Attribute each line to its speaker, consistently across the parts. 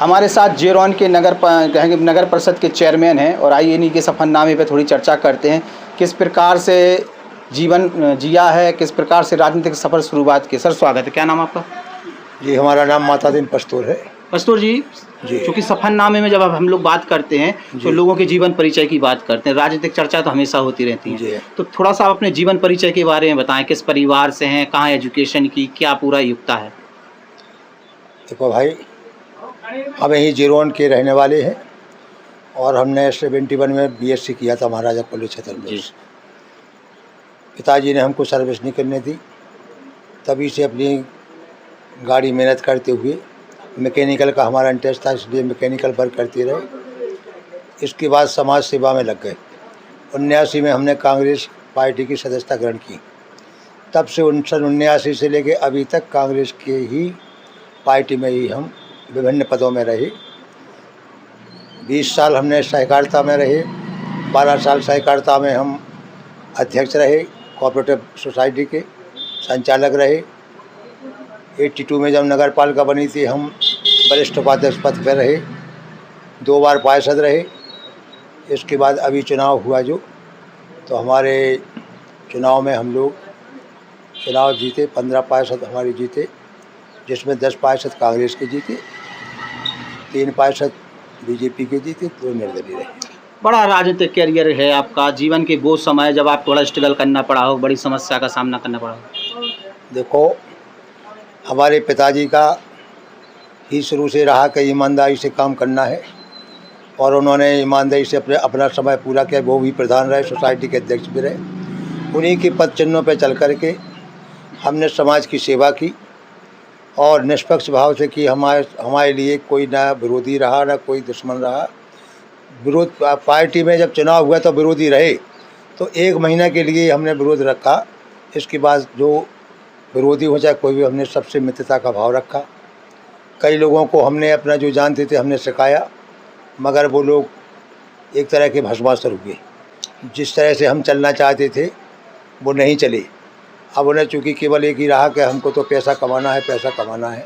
Speaker 1: हमारे साथ जेरोन के नगर परिषद के चेयरमैन हैं और आइए इन्हीं के सफ़रनामे पे थोड़ी चर्चा करते हैं। किस प्रकार से जीवन जिया है, किस प्रकार से राजनीतिक सफ़र शुरुआत की। सर स्वागत है, क्या नाम आपका?
Speaker 2: जी, हमारा नाम मातादीन पस्तूर है।
Speaker 1: पस्तूर जी, क्योंकि सफ़रनामे में जब हम लोग बात करते हैं तो लोगों के जीवन परिचय की बात करते हैं, राजनीतिक चर्चा तो हमेशा होती रहती है। तो थोड़ा सा आप अपने जीवन परिचय के बारे में बताएं, किस परिवार से हैं, कहाँ एजुकेशन की, क्या पूरा युक्ता है?
Speaker 2: देखो भाई, हम यहीं जेरोन के रहने वाले हैं और हमने 71 में बीएससी किया था महाराजा कॉलेज छतरपुर। पिताजी ने हमको सर्विस नहीं करने दी, तभी से अपनी गाड़ी मेहनत करते हुए मैकेनिकल का हमारा इंटरेस्ट था, इसलिए मैकेनिकल वर्क करते रहे। इसके बाद समाज सेवा में लग गए। 79 में हमने कांग्रेस पार्टी की सदस्यता ग्रहण की। तब से 79 से लेके अभी तक कांग्रेस के ही पार्टी में ही हम विभिन्न पदों में रहे। 20 साल हमने सहकारिता में रहे, 12 साल सहकारिता में हम अध्यक्ष रहे, कोऑपरेटिव सोसाइटी के संचालक रहे। 82 में जब नगर पालिका बनी थी हम वरिष्ठ उपाध्यक्ष पद पर रहे, 2 बार पार्षद रहे। इसके बाद अभी चुनाव हुआ जो, तो हमारे चुनाव में हम लोग चुनाव जीते, 15 पार्षद हमारे जीते, जिसमें 10 पार्षद कांग्रेस के जीते, 3 पार्षद बीजेपी के जीते, 2 निर्दलीय रहे।
Speaker 1: बड़ा राजनीतिक कैरियर है आपका। जीवन के वो समय जब आप थोड़ा स्ट्रगल करना पड़ा हो, बड़ी समस्या का सामना करना पड़ा हो?
Speaker 2: देखो, हमारे पिताजी का ही शुरू से रहा कि ईमानदारी से काम करना है और उन्होंने ईमानदारी से अपना समय पूरा किया। वो भी प्रधान रहे, सोसाइटी के अध्यक्ष भी रहे। उन्हीं के पद चिन्हों पर चल कर के हमने समाज की सेवा की और निष्पक्ष भाव से कि हमारे लिए कोई ना विरोधी रहा ना कोई दुश्मन रहा। विरोध पार्टी में जब चुनाव हुआ तो विरोधी रहे, तो 1 महीना के लिए हमने विरोध रखा। इसके बाद जो विरोधी हो चाहे कोई भी, हमने सबसे मित्रता का भाव रखा। कई लोगों को हमने अपना जो जानते थे हमने सिखाया, मगर वो लोग एक तरह के भस्मासुर हुए। जिस तरह से हम चलना चाहते थे वो नहीं चले। अब उन्हें चूँकि केवल एक ही रहा कि हमको तो पैसा कमाना है, पैसा कमाना है।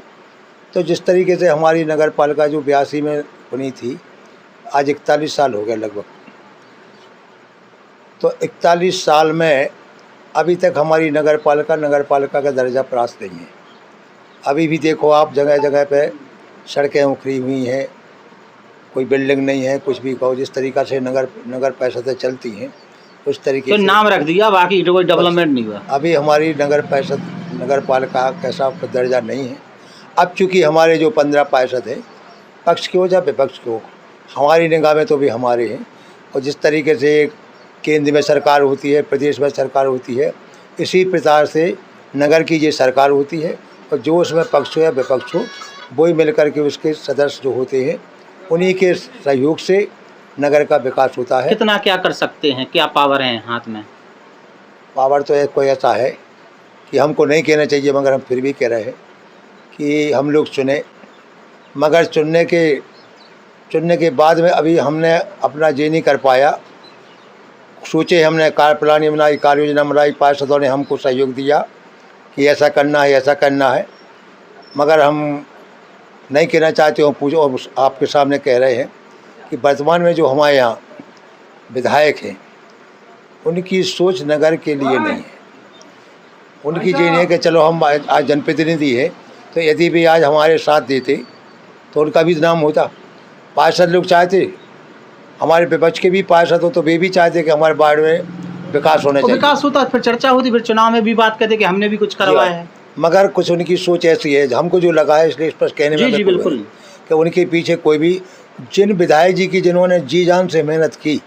Speaker 2: तो जिस तरीके से हमारी नगर पालिका जो 82 में बनी थी, आज 41 साल हो गए लगभग। तो 41 साल में अभी तक हमारी नगर पालिका का दर्जा प्राप्त नहीं है। अभी भी देखो आप, जगह जगह पे सड़कें उखड़ी हुई हैं, कोई बिल्डिंग नहीं है, कुछ भी कहो। जिस तरीक़ा से नगर परिषदें चलती हैं उस तरीके
Speaker 1: तो
Speaker 2: से
Speaker 1: नाम रख दिया, बाकी कोई डेवलपमेंट नहीं हुआ।
Speaker 2: अभी हमारी नगर पालिका कैसा दर्जा नहीं है। अब चूँकि हमारे जो 15 पार्षद हैं, पक्ष के हो या विपक्ष के हो, हमारी निगाह में तो भी हमारे हैं। और जिस तरीके से केंद्र में सरकार होती है, प्रदेश में सरकार होती है, इसी प्रकार से नगर की ये सरकार होती है और जो उसमें पक्ष हो या विपक्ष हो, वही मिलकर के उसके सदस्य जो होते हैं, उन्हीं के सहयोग से नगर का विकास होता है।
Speaker 1: कितना क्या कर सकते हैं, क्या पावर है हाथ में?
Speaker 2: पावर तो कोई ऐसा है कि हमको नहीं कहना चाहिए, मगर हम फिर भी कह रहे हैं कि हम लोग चुने, मगर चुनने के बाद में अभी हमने अपना ये नहीं कर पाया। सोचे हमने कार्य प्लानिंग बनाई, कार्य योजना बनाई, पार्षदों ने हमको सहयोग दिया कि ऐसा करना है, ऐसा करना है, मगर हम नहीं कहना चाहते हो। पूछो, और आपके सामने कह रहे हैं कि वर्तमान में जो हमारे यहाँ विधायक हैं, उनकी सोच नगर के लिए नहीं है। उनकी ये नहीं है कि चलो हम आज जनप्रतिनिधि है, तो यदि भी आज हमारे साथ देते तो उनका भी नाम होता। पार्षद लोग चाहते, हमारे विपक्ष के भी पार्षद हो तो वे भी चाहते कि हमारे वार्ड में विकास होना चाहिए।
Speaker 1: विकास होता, फिर चर्चा होती, फिर चुनाव में भी बात करते कि हमने भी कुछ करवाया है।
Speaker 2: मगर कुछ उनकी सोच ऐसी है, हमको जो लगा है, इसलिए स्पष्ट कहने में
Speaker 1: बिल्कुल
Speaker 2: कि उनके पीछे कोई भी, जिन विधायक जी की जिन्होंने जी जान से मेहनत की,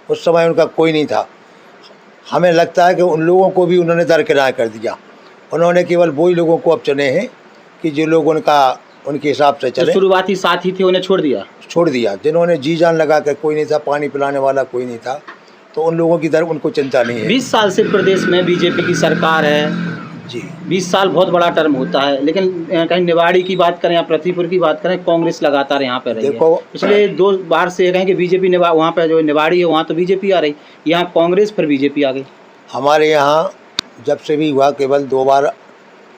Speaker 2: उस समय उनका कोई नहीं था। हमें लगता है कि उन लोगों को भी उन्होंने दरकिनार कर दिया। उन्होंने केवल वही लोगों को अब चुने हैं कि जो लोग उनके हिसाब से चले।
Speaker 1: शुरुआती साथी थे उन्हें छोड़ दिया।
Speaker 2: जिन्होंने जी जान लगा कर, कोई नहीं था, पानी पिलाने वाला कोई नहीं था, तो उन लोगों की उनको चिंता नहीं है।
Speaker 1: 20 साल से प्रदेश में बीजेपी की सरकार है
Speaker 2: जी।
Speaker 1: 20 साल बहुत बड़ा टर्म होता है, लेकिन कहीं निवाड़ी की बात करें या पृथ्वीपुर की बात करें, कांग्रेस लगातार यहाँ पे रही है। पिछले 2 बार से कहें कि बीजेपी वहाँ पे जो निवाड़ी है वहाँ तो बीजेपी आ रही, यहाँ कांग्रेस फिर बीजेपी आ गई।
Speaker 2: हमारे यहाँ जब से भी हुआ केवल 2 बार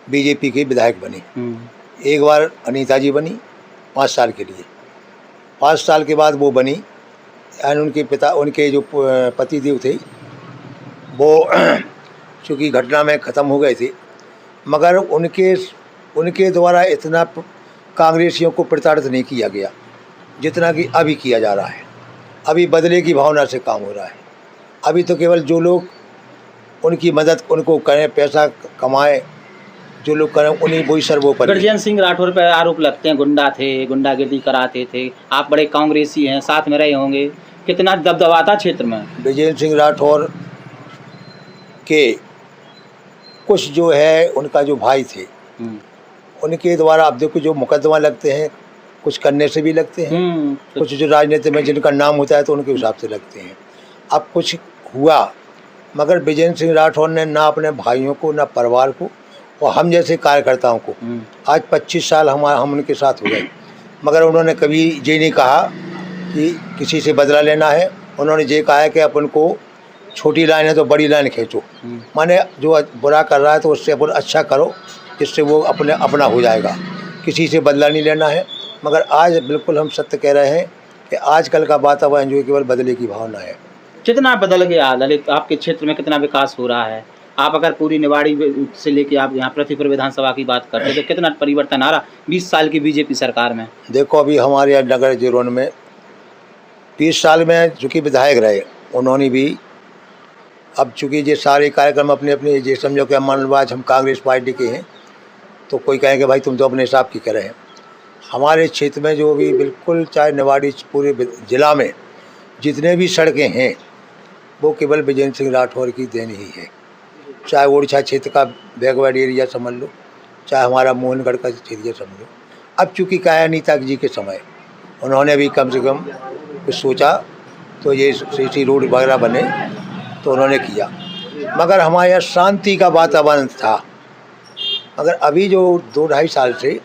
Speaker 2: बीजेपी के विधायक बने। एक बार अनीता जी बनी 5 साल के लिए, 5 साल के बाद वो बनी, यानी उनके जो पतिदेव थे वो चूँकि घटना में ख़त्म हो गए थे, मगर उनके द्वारा इतना कांग्रेसियों को प्रताड़ित नहीं किया गया जितना कि अभी किया जा रहा है। अभी बदले की भावना से काम हो रहा है। अभी तो केवल जो लोग उनकी मदद उनको करें, पैसा कमाएं, जो लोग करें उन्हीं वही सर्वोपरि।
Speaker 1: गृहजन सिंह राठौर पर आरोप लगते हैं गुंडा थे, गुंडागिर्दी कराते थे। आप बड़े कांग्रेसी हैं, साथ में रहे होंगे, कितना दबदबा था क्षेत्र में?
Speaker 2: गृहजन सिंह राठौर के कुछ जो है उनका जो भाई थे उनके द्वारा अब देखो जो मुकदमा लगते हैं, कुछ करने से भी लगते हैं, कुछ जो राजनीति में जिनका नाम होता है तो उनके हिसाब से लगते हैं। अब कुछ हुआ, मगर गृहजन सिंह राठौर ने ना अपने भाइयों को, ना परिवार को और हम जैसे कार्यकर्ताओं को, आज 25 साल हम उनके साथ हो गए, मगर उन्होंने कभी ये नहीं कहा कि किसी से बदला लेना है। उन्होंने ये कहा है कि अपन को छोटी लाइन है तो बड़ी लाइन खींचो, माने जो बुरा कर रहा है तो उससे अपन अच्छा करो, जिससे वो अपना हो जाएगा। किसी से बदला नहीं लेना है। मगर आज बिल्कुल हम सत्य कह रहे हैं कि आजकल का वातावरण जो केवल बदले की भावना है।
Speaker 1: कितना बदल गया ललित, आपके क्षेत्र में कितना विकास हो रहा है? आप अगर पूरी निवाड़ी से लेके आप यहाँ पृथ्वीपुर विधानसभा की बात करते हैं तो कितना परिवर्तन आ रहा 20 साल की बीजेपी सरकार में?
Speaker 2: देखो अभी हमारे यहाँ नगर जीरोन में 20 साल में चूँकि विधायक रहे, उन्होंने भी अब चूँकि ये सारे कार्यक्रम अपने अपने ये समझो कि मान लो आज हम कांग्रेस पार्टी के हैं तो कोई कहेंगे भाई तुम तो अपने हिसाब की करें। हमारे क्षेत्र में जो भी बिल्कुल चाहे निवाड़ी पूरे जिला में जितने भी सड़कें हैं वो केवल गृहजन सिंह राठौर की देन ही है। चाहे ओडिशा क्षेत्र का बैकवर्ड एरिया समझ लो, चाहे हमारा मोहनगढ़ का एरिया समझ लो। अब चूँकि क्या है नेताजी जी के समय उन्होंने भी कम से कम कुछ सोचा तो ये सीसी रोड वगैरह बने तो उन्होंने किया, मगर हमारे यहाँ शांति का वातावरण था। मगर अभी जो 2-2.5 साल से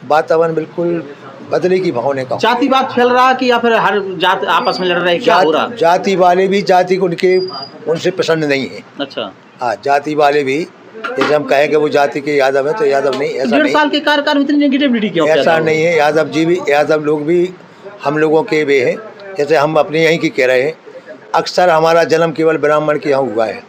Speaker 2: वातावरण बिल्कुल बदले की भावना का।
Speaker 1: जातिवाद फैल रहा कि या फिर हर जात आपस में लड़ रहे, क्या हो रहा?
Speaker 2: जाति वाले भी जाति को उनसे पसंद नहीं है।
Speaker 1: अच्छा,
Speaker 2: हाँ, जाति वाले भी, जैसे हम कहें कि वो जाति के यादव है तो यादव नहीं, ऐसा नहीं।
Speaker 1: 1.5 साल के कार्यकाल में इतनी नेगेटिविटी क्यों?
Speaker 2: ऐसा नहीं है। यादव लोग भी हम लोगों के वे हैं, जैसे हम अपने यहीं की कह रहे हैं। अक्सर हमारा जन्म केवल ब्राह्मण के यहाँ हुआ है,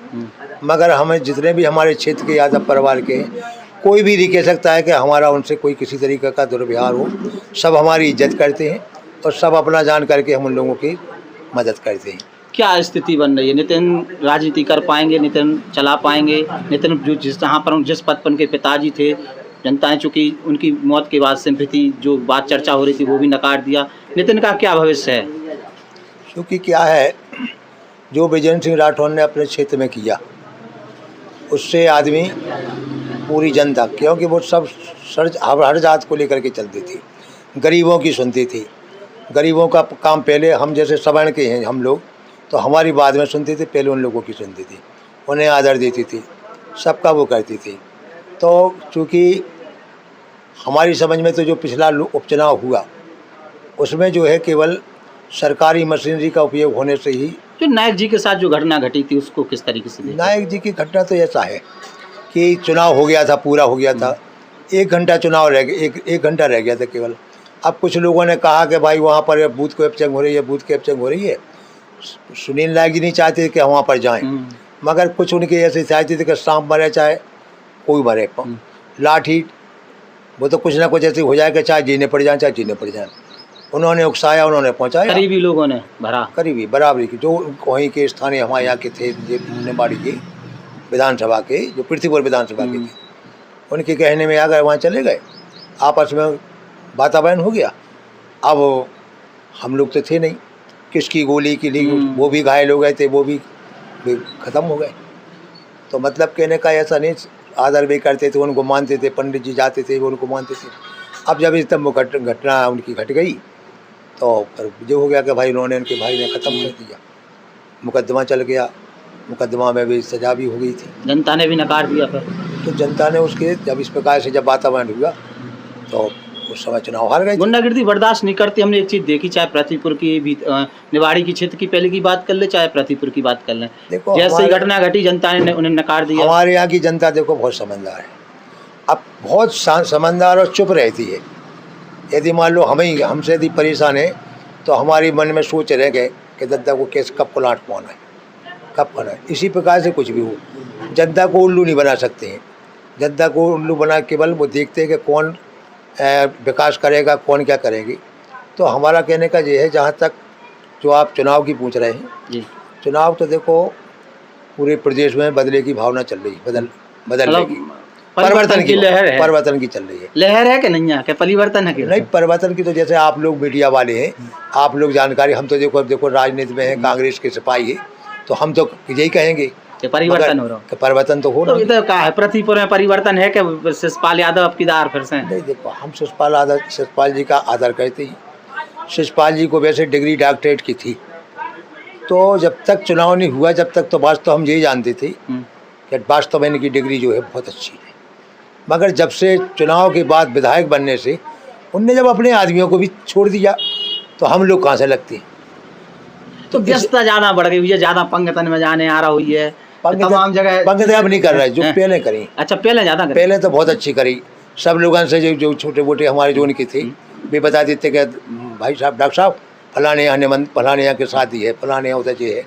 Speaker 2: मगर हमें जितने भी हमारे क्षेत्र के यादव परिवार के हैं, कोई भी नहीं कह सकता है कि हमारा उनसे कोई किसी तरीके का दुर्व्यवहार हो। सब हमारी इज्जत करते हैं और सब अपना जान करके हम उन लोगों की मदद करते हैं।
Speaker 1: क्या स्थिति बन रही है? नितिन राजनीति कर पाएंगे? नितिन चला पाएंगे? नितिन जो जहाँ पर जिस पद पर उनके पिताजी थे, जनता ने चूँकि उनकी मौत के बाद सिंपैथी जो बात चर्चा हो रही थी वो भी नकार दिया। नितिन का क्या भविष्य है?
Speaker 2: क्योंकि क्या है, जो गृहजन सिंह राठौर ने अपने क्षेत्र में किया उससे आदमी पूरी जनता, क्योंकि वो सब हर जात को लेकर के चलती थी, गरीबों की सुनती थी। गरीबों का काम पहले, हम जैसे सवर्ण के हैं हम लोग, तो हमारी बाद में सुनती थी, पहले उन लोगों की सुनती थी, उन्हें आदर देती थी, सबका वो करती थी। तो चूँकि हमारी समझ में तो जो पिछला उपचुनाव हुआ उसमें जो है केवल सरकारी मशीनरी का उपयोग होने से ही।
Speaker 1: जो नायक जी के साथ जो घटना घटी थी उसको किस तरीके से देखा?
Speaker 2: नायक जी की घटना तो ऐसा है कि चुनाव हो गया था, पूरा हो गया था, 1 घंटा चुनाव रह गया, एक घंटा रह गया था केवल। अब कुछ लोगों ने कहा कि भाई वहाँ पर बूथ कैप्चरिंग हो रही है, बूथ कैप्चरिंग हो रही है। सुनील नायक जी नहीं चाहते थे कि वहाँ पर जाएं, मगर कुछ उनके ऐसे चाहते थे कि सांप मरे चाहे कोई मरे, लाठी वो तो कुछ ना कुछ ऐसे हो जाएगा, चाहे जीने पड़ जाए चाहे जीने पड़ जाए। उन्होंने उकसाया, उन्होंने पहुँचाया।
Speaker 1: करीबी लोगों ने भरा,
Speaker 2: करीबी बराबरी की जो वहीं के स्थानीय हमारे यहाँ के थे, निवाड़ी के विधानसभा के, जो पृथ्वीपुर विधानसभा के थे, उनके कहने में आ गए, वहाँ चले गए, आपस में वातावरण हो गया। अब हम लोग तो थे नहीं, किसकी गोली की ली, वो भी घायल हो गए थे, वो भी ख़त्म हो गए। तो मतलब कहने का ऐसा नहीं, आदर भी करते थे, उनको मानते थे, पंडित जी जाते थे वो उनको मानते थे। अब जब इस तब घटना उनकी घट गई तो फिर जो हो गया कि भाई उन्होंने, उनके भाई ने ख़त्म कर दिया, मुकदमा चल गया, मुकदमा में भी सज़ा भी हो गई थी, जनता ने भी नकार दिया। फिर तो जनता ने उसके जब इस प्रकार से जब वातावरण हुआ तो उस समय चुनाव हार गए। गुंडागिर्दी
Speaker 1: बर्दाश्त नहीं करती। हमने एक चीज़ देखी, चाहे पृथ्वीपुर की भी, निवाड़ी की क्षेत्र की पहले की बात कर ले, चाहे पृथ्वीपुर की बात कर लें,
Speaker 2: देखो
Speaker 1: जैसे ही घटना घटी जनता ने उन्हें नकार दिया।
Speaker 2: हमारे यहाँ की जनता देखो बहुत समझदार है, अब बहुत समझदार और चुप रहती है। यदि मान लो हमसे यदि परेशान है तो हमारी मन में सोच रह गए कि जनता को कैसे कब को लाट पाना है, कब करना है। इसी प्रकार से कुछ भी हो, जनता को उल्लू नहीं बना सकते हैं। जनता को उल्लू बना केवल वो देखते हैं कि कौन विकास करेगा, कौन क्या करेगी। तो हमारा कहने का ये है, जहाँ तक जो आप चुनाव की पूछ रहे हैं जी, चुनाव तो देखो पूरे प्रदेश में बदले की भावना चल रही है, बदलने की, परिवर्तन की लहर है, परिवर्तन की चल रही है।
Speaker 1: लहर है कि नहीं है, क्या परिवर्तन है कि
Speaker 2: नहीं? परिवर्तन की तो जैसे आप लोग मीडिया वाले हैं, आप लोग जानकारी, हम तो देखो राजनीति में हैं, कांग्रेस के सिपाही है, तो हम तो यही कहेंगे
Speaker 1: कि परिवर्तन हो रहा है।
Speaker 2: परिवर्तन तो हो रहा है।
Speaker 1: तो कहा है प्रतिपुर में परिवर्तन है कि शिषपाल यादव अब किदार फिर से?
Speaker 2: नहीं, देखो हम शिषपाल जी का आदर करते ही। शिषपाल जी को वैसे डिग्री डॉक्टरेट की थी, तो जब तक चुनाव नहीं हुआ जब तक तो वास्तव हम यही जानते थे कि वास्तव में इनकी डिग्री जो है बहुत अच्छी है। मगर जब से चुनाव के बाद विधायक बनने से उनने जब अपने आदमियों को भी छोड़ दिया तो हम लोग कहाँ से लगते हैं।
Speaker 1: तो व्यस्तता ज़्यादा बढ़ गई हुई है, ज़्यादा पंगतन में जाने आ रहा हुई है, तमाम जगह
Speaker 2: पंगतें अब नहीं कर रहे जो पहले करी।
Speaker 1: अच्छा, पहले ज़्यादा करी? पहले
Speaker 2: तो बहुत अच्छी करी। सब लोगों से जो छोटे मोटे हमारे जो उनके थे वे बता देते कि भाई साहब, डॉक्टर साहब फलाने यहाँ निमंत, फलाने यहाँ के शादी है, फलाने यहाँ उधर ये है।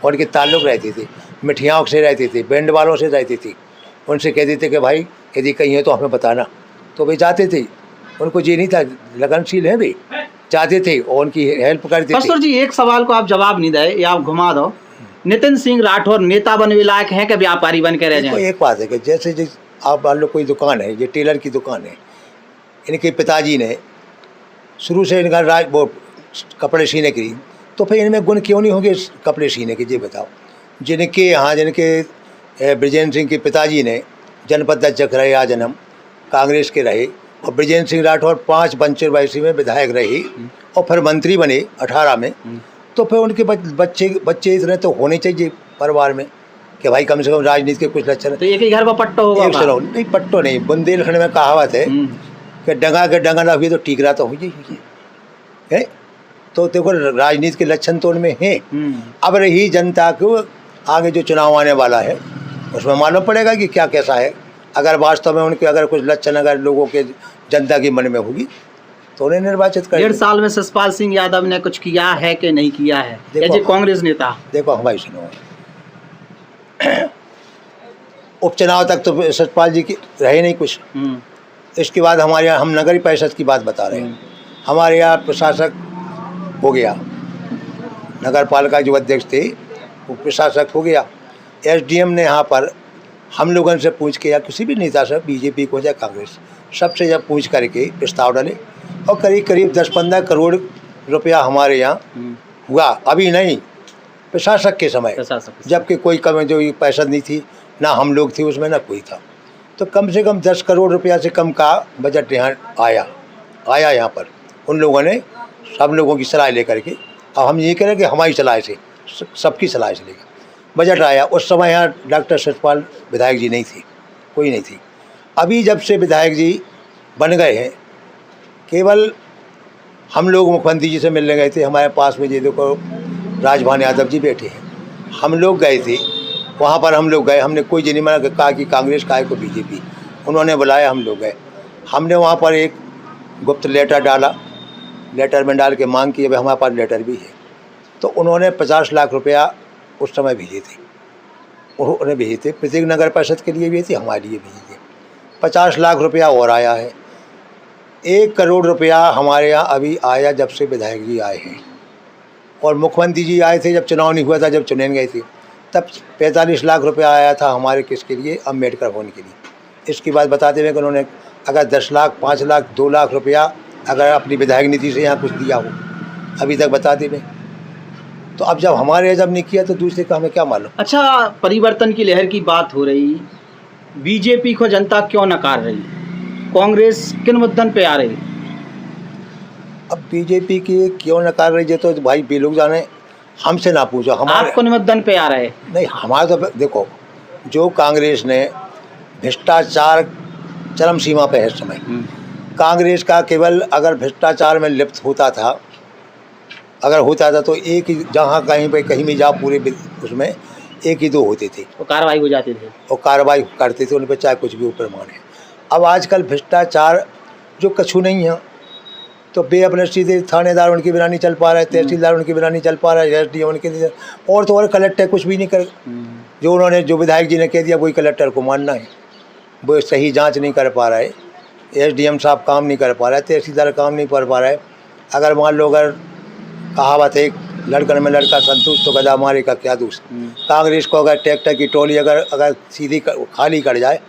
Speaker 2: और उनके ताल्लुक़ रहते थे, मिठियाओं से रहते थे, बैंड वालों से रहते थे। उनसे कह देते कि भाई यदि कहीं है तो हमें बताना, तो वे जाते थे। उनको ये नहीं था, लगनशील है, वे जाते थे और उनकी हेल्प करते थे।
Speaker 1: pastor जी, एक सवाल को आप जवाब नहीं दे या आप घुमा दो। नितिन सिंह राठौर नेता बनने लायक हैं कि व्यापारी बन के रह जाएं?
Speaker 2: एक बात है कि जैसे आप मान लो कोई दुकान है, ये टेलर की दुकान है, इनके पिताजी ने शुरू से इनका वो कपड़े सीने की, तो फिर इनमें गुण क्यों नहीं होंगे कपड़े सीने के? ये बताओ। जिनके यहाँ जिनके ब्रिजेंद्र सिंह के पिताजी ने जनपद अध्यक्ष रहे, आजन्म कांग्रेस के रहे, और ब्रिजेंद्र सिंह राठौर 5 पंचवर्षीय में विधायक रहे और फिर मंत्री बने 18 में, तो फिर उनके बच्चे इतने तो होने चाहिए परिवार में कि भाई कम से कम राजनीति के कुछ लक्षण।
Speaker 1: तो एक ही घर में पट्टो होगा?
Speaker 2: नहीं, पट्टो नहीं। बुंदेलखंड में कहावत है कि डंगा के डंगा ना हुई तो टीकरा तो हुई है। तो देखो राजनीति के लक्षण तो उनमें हैं। अब रही जनता को आगे जो चुनाव आने वाला है उसमें मालूम पड़ेगा कि क्या कैसा है। अगर वास्तव में उनके अगर कुछ लक्षण अगर लोगों के जनता के मन में होगी तो उन्हें निर्वाचित कर।
Speaker 1: 1.5 साल में शिषपाल सिंह यादव ने कुछ किया है कि नहीं किया है? देखो कांग्रेस नेता, देखो
Speaker 2: हमारी सुनो, उपचुनाव तक तो शिषपाल जी की रहे नहीं कुछ। इसके बाद हमारे यहाँ हम नगरीय परिषद की बात बता रहे हैं। हमारे यहाँ प्रशासक हो गया, नगर पालिका जो अध्यक्ष थे वो प्रशासक हो गया। एसडीएम ने यहाँ पर हम लोगों से पूछ के या किसी भी नेता से, बीजेपी को या कांग्रेस, सबसे जब पूछ करके प्रस्ताव डाले और करीब 10-15 करोड़ रुपया हमारे यहाँ हुआ। अभी नहीं, प्रशासक के समय, जबकि कोई कम जो पैसा नहीं थी, ना हम लोग थे उसमें ना कोई था, तो कम से कम 10 करोड़ रुपया से कम का बजट यहाँ आया यहाँ पर उन लोगों ने, सब लोगों की सलाह लेकर के। अब हम ये कह रहे हैं कि हमारी सलाह से, सबकी सलाह से लेकर बजट आया। उस समय यहाँ डॉक्टर शिषपाल विधायक जी नहीं थे, कोई नहीं थी। अभी जब से विधायक जी बन गए हैं, केवल हम लोग मुख्यमंत्री जी से मिलने गए थे। हमारे पास में ये देखो राजभान यादव जी बैठे हैं, हम लोग गए थे वहाँ पर। हम लोग गए, हमने कोई ये नहीं मना कहा कि कांग्रेस का है को बीजेपी, उन्होंने बुलाया, हम लोग गए। हमने वहाँ पर एक गुप्त लेटर डाला, लेटर में डाल के मांग की, अभी हमारे पास लेटर भी है। तो उन्होंने 50 लाख रुपया उस समय भेजे थे, उन्होंने भेजे थे। प्रत्येक नगर परिषद के लिए भी थे, हमारे लिए भेजे थे। 50 लाख रुपया और आया है। 1 करोड़ रुपया हमारे यहाँ अभी आया जब से विधायक जी आए हैं। और मुख्यमंत्री जी आए थे जब चुनाव नहीं हुआ था, जब चुने गए थे, तब 45 लाख रुपया आया था हमारे किसके लिए, अम्बेडकर भवन के लिए। इसकी बात बताते हुए कि उन्होंने अगर 10 लाख, 5 लाख, 2 लाख रुपया अगर अपनी विधायक नीति से यहाँ कुछ दिया हो, अभी तक बताते हुए। तो अब जब हमारे जब नहीं किया तो दूसरे का हमें क्या मालूम।
Speaker 1: अच्छा, परिवर्तन की लहर की बात हो रही, बीजेपी को जनता क्यों नकार रही, कांग्रेस किन मुद्दन पे आ रही?
Speaker 2: अब बीजेपी की क्यों नकार रही है तो भाई भी लोग जाने, हमसे ना पूछो। हमारे
Speaker 1: आपको निवेदन पे आ रहे?
Speaker 2: नहीं, हमारे तो देखो, जो कांग्रेस ने भ्रष्टाचार चरम सीमा पे है इस समय। कांग्रेस का केवल अगर भ्रष्टाचार में लिप्त होता था, अगर होता था तो एक ही, जहाँ कहीं पे कहीं भी जाओ पूरे उसमें 1 ही 2 होते थे,
Speaker 1: वो कार्रवाई हो जाती थी
Speaker 2: और कार्रवाई करते थे उन पर, चाहे कुछ भी ऊपर माने। अब आजकल भ्रष्टाचार जो कछु नहीं है, तो वे अपने सीधे थानेदार उनके बिना नहीं चल पा रहे, तहसीलदार उनके बिना नहीं चल पा रहा है, SDM उनके लिए और तो और कलेक्टर कुछ भी नहीं कर। जो विधायक जी ने कह दिया वही कलेक्टर को मानना है। वो सही जांच नहीं कर पा रहा है, SDM साहब काम नहीं कर पा रहा है, तहसीलदार काम नहीं कर पा रहा है। अगर मान लो अगर कहावत है लड़कन में लड़का संतुष्ट तो गधा मारे का क्या दोष। कांग्रेस को अगर ट्रैक्टर की टोली अगर सीधी खाली कर जाए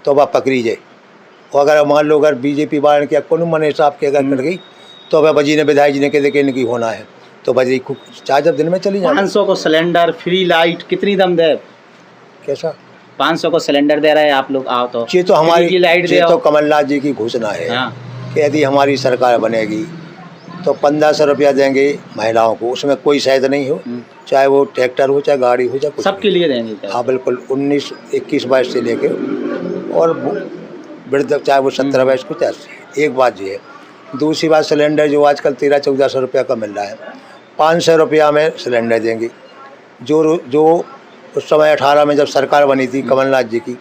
Speaker 2: तो वह पकड़ी जाए, और अगर मान लो अगर बीजेपी वाले के कोनो मन हिसाब के अगर कर गई तो वह बजी ने विधायक जी ने कह देखे इनकी होना है तो बजी चार जब दिन में चली जाए।
Speaker 1: 500 को सिलेंडर, फ्री लाइट, कितनी दम दे?
Speaker 2: कैसा
Speaker 1: 500 को सिलेंडर दे रहे हैं आप लोग, आओ तो
Speaker 2: ये तो हमारी
Speaker 1: लाइट
Speaker 2: ये तो कमलनाथ जी की घोषणा है।
Speaker 1: हाँ।
Speaker 2: कि यदि हमारी सरकार बनेगी तो 1500 रुपया देंगे महिलाओं को, उसमें कोई शायद नहीं हो, चाहे वो ट्रैक्टर हो चाहे गाड़ी हो चाहे कुछ
Speaker 1: सबके लिए देंगे क्या?
Speaker 2: हाँ बिल्कुल, 19, 21 22 से लेके और वृद्ध चाहे वो 17 22 को चाहे। एक बात ये है। दूसरी बात सिलेंडर जो आजकल 1300-1400 रुपया का मिल रहा है, 500 रुपया में सिलेंडर देंगे। जो उस समय 18 में जब सरकार बनी थी कमलनाथ जी की,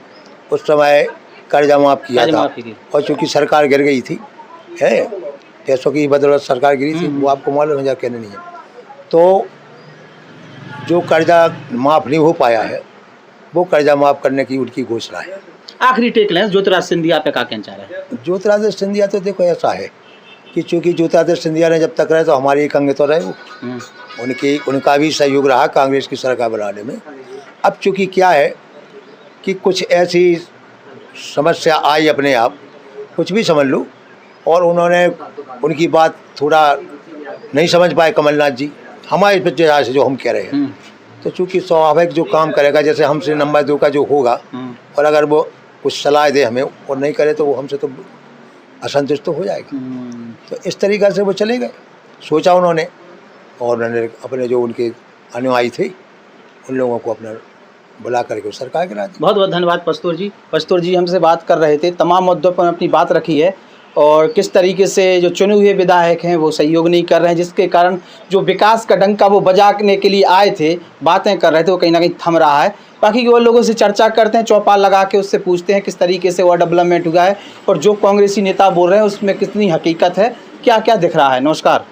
Speaker 2: उस समय कर्जा माफ़ किया था, और चूँकि सरकार गिर गई थी है, पैसों की बदौलत सरकार गिरी थी, वो आपको मालूम है या कहने नहीं है। तो जो कर्जा माफ़ नहीं हो पाया है वो कर्जा माफ़ करने की उनकी घोषणा है।
Speaker 1: आखिरी टेक लें, ज्योतिराज सिंधिया पे क्या कहना चाह रहे हैं?
Speaker 2: ज्योतिरादित्य सिंधिया तो देखो ऐसा है कि चूँकि ज्योतिरादित्य सिंधिया ने जब तक रहे तो हमारी एक अंग तो रहे वो, उनका भी सहयोग रहा कांग्रेस की सरकार बनाने में। अब चूँकि क्या है कि कुछ ऐसी समस्या आई अपने आप, कुछ भी समझ लो, और उन्होंने उनकी बात थोड़ा नहीं समझ पाए कमलनाथ जी हमारे प्रयास से जो हम कह रहे हैं। तो चूँकि स्वाभाविक जो काम करेगा, जैसे हमसे नंबर 2 का जो होगा, और अगर वो कुछ सलाह दे हमें और नहीं करे तो वो हमसे तो असंतुष्ट तो हो जाएगा। तो इस तरीक़े से वो चले गए, सोचा उन्होंने, और उन्होंने अपने जो उनके अनुयायी थे उन लोगों को अपना बुला करके सरकार गिरा दी।
Speaker 1: बहुत बहुत धन्यवाद पस्तूर जी। पस्तूर जी हमसे बात कर रहे थे, तमाम मुद्दों पर अपनी बात रखी है, और किस तरीके से जो चुने हुए विधायक हैं वो सहयोग नहीं कर रहे हैं, जिसके कारण जो विकास का डंका वो बजाने के लिए आए थे, बातें कर रहे थे, वो कहीं ना कहीं थम रहा है। बाकी के वो लोगों से चर्चा करते हैं, चौपाल लगा के उससे पूछते हैं किस तरीके से वो डेवलपमेंट हुआ है, और जो कांग्रेसी नेता बोल रहे हैं उसमें कितनी हकीकत है, क्या क्या दिख रहा है। नमस्कार।